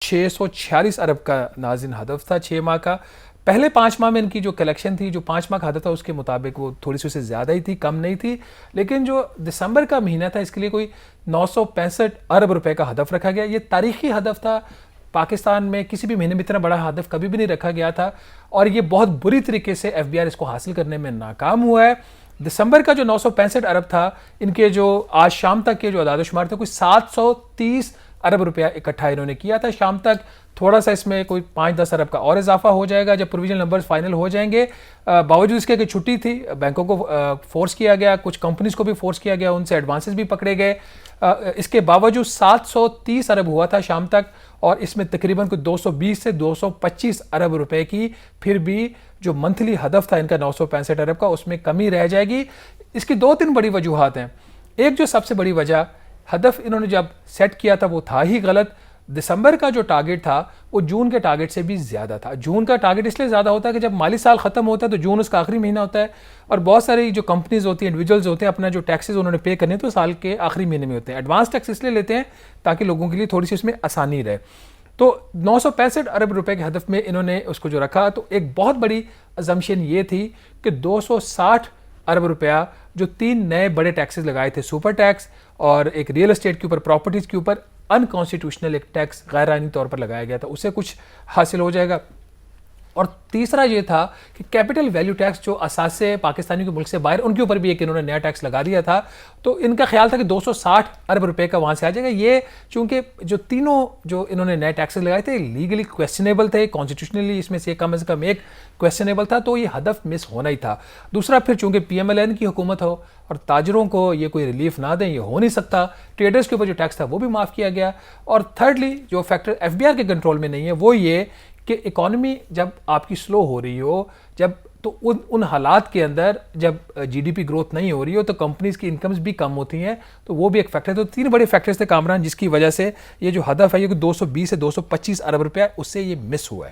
646 अरब का नाज़िन हदफ था 6 माह का। पहले 5 माह में इनकी जो कलेक्शन थी, जो 5 माह का हदफ था उसके मुताबिक वो थोड़ी सी उससे ज़्यादा ही थी, कम नहीं थी। लेकिन जो दिसंबर का महीना था इसके लिए कोई 965 अरब रुपए का हदफ रखा गया। ये तारीखी हदफ था, पाकिस्तान में किसी भी महीने में इतना बड़ा हदफ कभी भी नहीं रखा गया था और ये बहुत बुरी तरीके से FBI इसको हासिल करने में नाकाम हुआ है। दिसंबर का जो 965 अरब था, इनके जो आज शाम तक के जो अदाद-ओ-शुमार थे, कोई 730 अरब रुपया इकट्ठा इन्होंने किया था। शाम तक थोड़ा सा इसमें कोई 5-10 अरब का और इजाफा हो जाएगा जब प्रोविजनल नंबर्स फाइनल हो जाएंगे। बावजूद इसके कि छुट्टी थी, बैंकों को फोर्स किया गया, कुछ कंपनीज को भी फोर्स किया गया, उनसे एडवांसेस भी पकड़े गए। इसके बावजूद 730 अरब हुआ था शाम तक और इसमें तकरीबन कुछ 220 से 225 अरब रुपए की फिर भी जो मंथली हदफ था इनका 965 अरब का, उसमें कमी रह जाएगी। इसकी 2-3 बड़ी वजूहात हैं। एक जो सबसे बड़ी वजह, हदफ इन्होंने जब सेट किया था वो था ही गलत। दिसंबर का जो टारगेट था वो जून के टारगेट से भी ज़्यादा था। जून का टारगेट इसलिए ज़्यादा होता है कि जब माली साल ख़त्म होता है तो जून उसका आखिरी महीना होता है और बहुत सारी जो कंपनीज होती हैं, इंडिविजुअल्स होते हैं, अपना जो टैक्सेस उन्होंने पे करने तो साल के आखिरी महीने में होते हैं। एडवांस टैक्स इसलिए लेते हैं ताकि लोगों के लिए थोड़ी सी उसमें आसानी रहे। तो 965 अरब रुपए के हदफ में इन्होंने उसको जो रखा, तो एक बहुत बड़ी अजम्पशन ये थी कि 260 अरब रुपया जो 3 नए बड़े टैक्सेस लगाए थे, सुपर टैक्स और एक रियल एस्टेट के ऊपर, प्रॉपर्टीज़ के ऊपर अनकॉन्स्टिट्यूशनल एक टैक्स गैर आईनी तौर पर लगाया गया था, उससे कुछ हासिल हो जाएगा। और तीसरा ये था कि कैपिटल वैल्यू टैक्स जो असासे पाकिस्तानी के मुल्क से बाहर, उनके ऊपर भी एक इन्होंने नया टैक्स लगा दिया था। तो इनका ख्याल था कि 260 अरब रुपए का वहाँ से आ जाएगा। ये चूंकि जो तीनों जो इन्होंने नए टैक्सेस लगाए थे लीगली क्वेश्चनेबल थे, कॉन्स्टिट्यूशनली इसमें से कम से कम एक क्वेश्चनेबल था, तो ये हदफ मिस होना ही था। दूसरा, फिर चूंकि PMLN की हुकूमत हो और ताजरों को ये कोई रिलीफ ना दें, ये हो नहीं सकता। ट्रेडर्स के ऊपर जो टैक्स था वो भी माफ़ किया गया। और थर्डली, जो फैक्टर FBI के कंट्रोल में नहीं है वो ये कि इकॉनमी जब आपकी स्लो हो रही हो, जब तो उन हालात के अंदर जब GDP ग्रोथ नहीं हो रही हो तो कंपनीज की इनकम्स भी कम होती हैं, तो वो भी एक फैक्टर है। तो 3 बड़े फैक्टर्स थे कामरान, जिसकी वजह से ये जो हदफ है ये 220 से 225 अरब रुपया उससे ये मिस हुआ है।